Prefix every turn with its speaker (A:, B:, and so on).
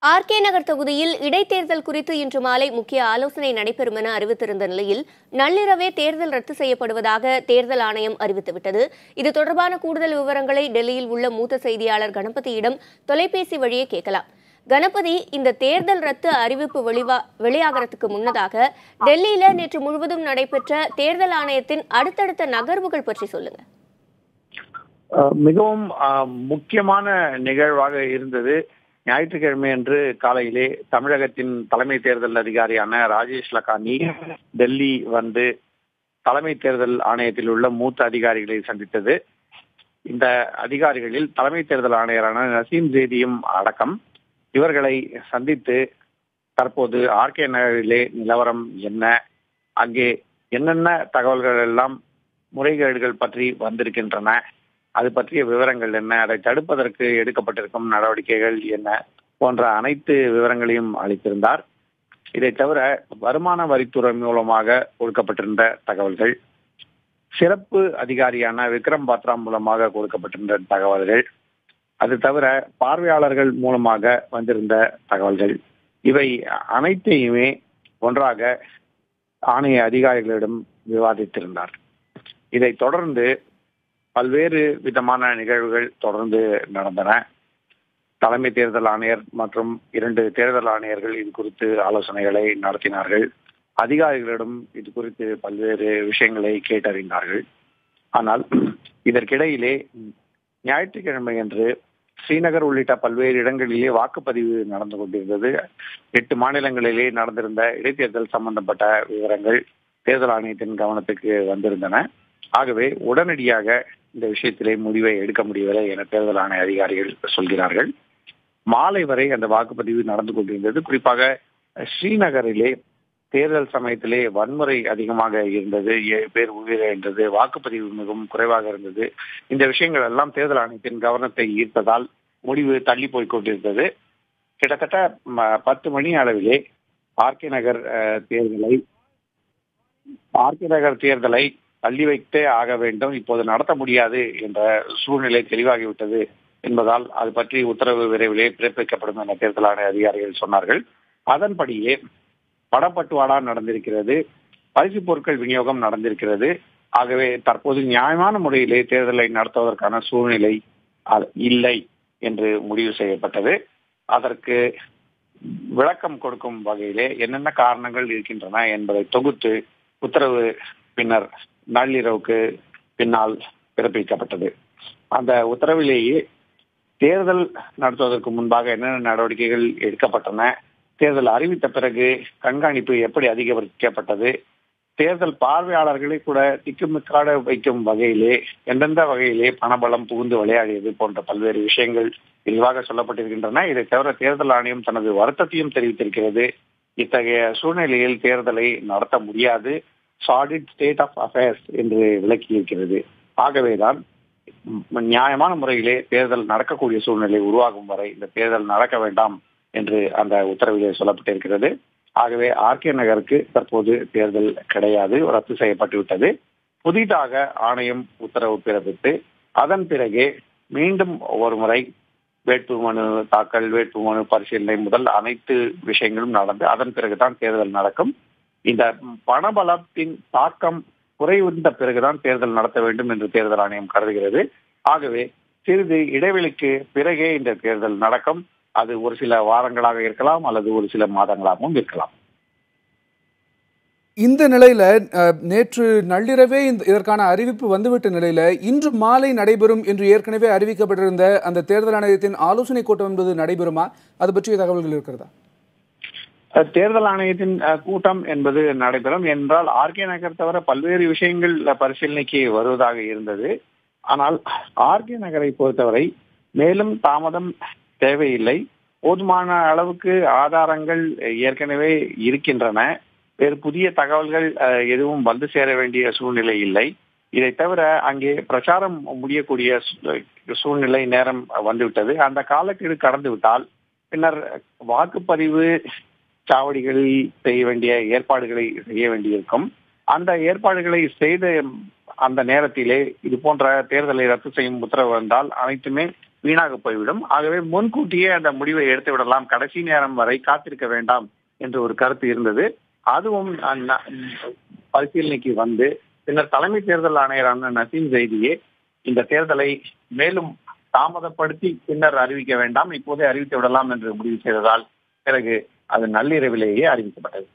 A: RK நகர் தொகுதியில் இடைத்தேர்தல் குறித்து இன்று மாலை முக்கிய ஆலோசனை நடைபெறும் என அறிவித்திருந்த நிலையில் நள்ளிரவே தேர்தல் ரத்து செய்யப்படுவதாக தேர்தல் ஆணையம் அறிவித்துவிட்டது. இது தொடர்பான கூடுதல் விவரங்களை டெல்லியில் உள்ள மூத்த செய்தியாளர் கணபதியிடம் தொலைபேசி வழியே கேட்கலாம். கணபதி, இந்த தேர்தல் ரத்து அறிவிப்பு வெளியாகிறதுக்கு முன்னதாக டெல்லியில நேற்று முழுவதும் நடைபெற்ற தேர்தல் ஆணையத்தின் அடுத்தடுத்த நகர்வுகள் பற்றி சொல்லுங்க.
B: மிகவும் முக்கியமான நிகழ்வாக இருந்தது. ஞாயிற்றுக்கிழமை அன்று காலையிலே தமிழகத்தின் தலைமை தேர்தல் அதிகாரியான ராஜேஷ் லக்கானி டெல்லி வந்து தலைமை தேர்தல் ஆணையத்தில் உள்ள மூத்த அதிகாரிகளை சந்தித்தது. இந்த அதிகாரிகளில் தலைமை தேர்தல் ஆணையரான நசீம் ஜேதியும் அடக்கம். இவர்களை சந்தித்து தற்போது ஆர்கே நகரிலே நிலவரம் என்ன, அங்கே என்னென்ன தகவல்கள் எல்லாம் முறைகேடுகள் பற்றி வந்திருக்கின்றன, அது பற்றிய விவரங்கள் என்ன, அதை தடுப்பதற்கு எடுக்கப்பட்டிருக்கும் நடவடிக்கைகள் என்ன போன்ற அனைத்து விவரங்களையும் அளித்திருந்தார். இதை தவிர வருமான வரித்துறை மூலமாக கொடுக்கப்பட்டிருந்த தகவல்கள், சிறப்பு அதிகாரியான விக்ரம் பாத்ரா மூலமாக கொடுக்கப்பட்டிருந்த தகவல்கள், அது தவிர பார்வையாளர்கள் மூலமாக வந்திருந்த தகவல்கள், இவை அனைத்தையுமே ஒன்றாக ஆணைய அதிகாரிகளிடம் விவாதித்திருந்தார். இதைத் தொடர்ந்து பல்வேறு விதமான நிகழ்வுகள் தொடர்ந்து நடந்தன. தலைமை தேர்தல் ஆணையர் மற்றும் 2 தேர்தல் ஆணையர்கள் இது குறித்து ஆலோசனைகளை நடத்தினார்கள். அதிகாரிகளிடம் இது குறித்து பல்வேறு விஷயங்களை கேட்டறிந்தார்கள். ஆனால் இதற்கிடையிலே ஞாயிற்றுக்கிழமை அன்று ஸ்ரீநகர் உள்ளிட்ட பல்வேறு இடங்களிலே வாக்குப்பதிவு நடந்து கொண்டிருந்தது. 8 மாநிலங்களிலே நடந்திருந்த இடைத்தேர்தல் சம்பந்தப்பட்ட விவரங்கள் தேர்தல் ஆணையத்தின் கவனத்துக்கு வந்திருந்தன. ஆகவே உடனடியாக இந்த விஷயத்திலே முடிவை எடுக்க முடியவில்லை என தேர்தல் ஆணைய அதிகாரிகள் சொல்கிறார்கள். மாலை வரை அந்த வாக்குப்பதிவு நடந்து கொண்டிருந்தது. குறிப்பாக ஸ்ரீநகரிலே தேர்தல் சமயத்திலே வன்முறை அதிகமாக இருந்தது, 7 பேர் உயிரிழந்தது, வாக்குப்பதிவு மிகவும் குறைவாக இருந்தது. இந்த விஷயங்கள் எல்லாம் தேர்தல் ஆணையத்தின் கவனத்தை ஈர்த்ததால் முடிவு தள்ளி போய் கொண்டிருந்தது. கிட்டத்தட்ட 10 மணி அளவிலே ஆர்கே நகர் தேர்தலை தள்ளி வைத்தே ஆக வேண்டும், இப்போது நடத்த முடியாது என்ற சூழ்நிலை தெளிவாகிவிட்டது என்பதால் அது பற்றி உத்தரவு விரைவிலே பிறப்பிக்கப்படும் என தேர்தல் ஆணைய அதிகாரிகள் சொன்னார்கள். அதன்படியே பணப்பட்டுவாடா நடந்திருக்கிறது, பரிசு பொருட்கள் விநியோகம் நடந்திருக்கிறது. ஆகவே தற்போது நியாயமான முறையிலே தேர்தலை நடத்துவதற்கான சூழ்நிலை இல்லை என்று முடிவு செய்யப்பட்டது. அதற்கு விளக்கம் கொடுக்கும் வகையிலே என்னென்ன காரணங்கள் இருக்கின்றன என்பதை தொகுத்து உத்தரவு பின்னர் நள்ளிரவுக்கு பின்னால் பிறப்பிக்கப்பட்டது. அந்த உத்தரவிலேயே தேர்தல் நடத்துவதற்கு முன்பாக என்னென்ன நடவடிக்கைகள் எடுக்கப்பட்டன, தேர்தல் அறிவித்த பிறகு கண்காணிப்பு எப்படி அதிகரிக்கப்பட்டது, தேர்தல் பார்வையாளர்களை கூட திக்குமிக்காட வைக்கும் வகையிலே எந்தெந்த வகையிலே பணபலம் புகுந்து விளையாடியது போன்ற பல்வேறு விஷயங்கள் விரிவாக சொல்லப்பட்டிருக்கின்றன. இதை தவிர தேர்தல் ஆணையம் தனது வருத்தத்தையும் தெரிவித்திருக்கிறது. இத்தகைய சூழ்நிலையில் தேர்தலை நடத்த முடியாது, சாலிட் ஸ்டேட் ஆஃப் அஃபேர்ஸ் என்று விளக்கியிருக்கிறது. ஆகவேதான் நியாயமான முறையிலே தேர்தல் நடக்கக்கூடிய சூழ்நிலை உருவாகும் வரை இந்த தேர்தல் நடக்க வேண்டாம் என்று அந்த உத்தரவிலே சொல்லப்பட்டிருக்கிறது. ஆகவே ஆர்கே நகருக்கு தற்போது தேர்தல் கிடையாது, ரத்து செய்யப்பட்டு விட்டது. புதிதாக ஆணையம் உத்தரவு பிறப்பித்து அதன் பிறகே மீண்டும் ஒரு முறை வேட்புமனு தாக்கல், வேட்புமனு பரிசீலனை முதல் அனைத்து விஷயங்களும் நடந்து அதன் பிறகுதான் தேர்தல் நடக்கும். இந்த பணபலத்தின் தாக்கம் குறைந்த பிறகுதான் தேர்தல் நடத்த வேண்டும் என்று தேர்தல் ஆணையம் கருதுகிறது. ஆகவே சிறிது இடைவெளிக்கு பிறகே இந்த தேர்தல் நடக்கும். அது ஒரு சில வாரங்களாக இருக்கலாம் அல்லது ஒரு சில மாதங்களாகவும் இருக்கலாம்.
C: இந்த நிலையில நேற்று நள்ளிரவே இதற்கான அறிவிப்பு வந்துவிட்ட நிலையில இன்று மாலை நடைபெறும் என்று ஏற்கனவே அறிவிக்கப்பட்டிருந்த அந்த தேர்தல் ஆணையத்தின் ஆலோசனை கூட்டம் என்பது நடைபெறுமா? அது பற்றிய தகவல்கள் இருக்கிறதா?
B: தேர்தல் ஆணையத்தின் கூட்டம் என்பது நடைபெறும் என்றால் ஆர்கே நகர் தவிர பல்வேறு விஷயங்கள் பரிசீலனைக்கு வருவதாக இருந்தது. ஆனால் ஆர்கே நகரை பொறுத்தவரை மேலும் தாமதம் தேவையில்லை. போதுமான அளவுக்கு ஆதாரங்கள் ஏற்கனவே இருக்கின்றன. வேறு புதிய தகவல்கள் எதுவும் வந்து சேர வேண்டிய சூழ்நிலை இல்லை. இதை தவிர அங்கே பிரச்சாரம் முடியக்கூடிய சூழ்நிலை நேரம் வந்துவிட்டது. அந்த காலக்கெடு கடந்து விட்டால் பின்னர் வாக்குப்பதிவு சாவடிகளில் செய்ய வேண்டிய ஏற்பாடுகளை செய்ய வேண்டியிருக்கும். அந்த ஏற்பாடுகளை செய்த அந்த நேரத்திலே இது போன்ற தேர்தலை ரத்து செய்யும் உத்தரவு வந்தால் அனைத்துமே வீணாக போய்விடும். ஆகவே முன்கூட்டியே அந்த முடிவை எடுத்து விடலாம், கடைசி நேரம் வரை காத்திருக்க வேண்டாம் என்ற ஒரு கருத்து இருந்தது. அதுவும் பரிசீலனைக்கு வந்து பின்னர் தலைமை தேர்தல் ஆணையரான நசீம் ஜைதியே இந்த தேர்தலை மேலும் தாமதப்படுத்தி பின்னர் அறிவிக்க வேண்டாம், இப்போதே அறிவித்து விடலாம் என்று முடிவு செய்ததால் பிறகு அது நள்ளிரவிலேயே அறிவிக்கப்பட்டது.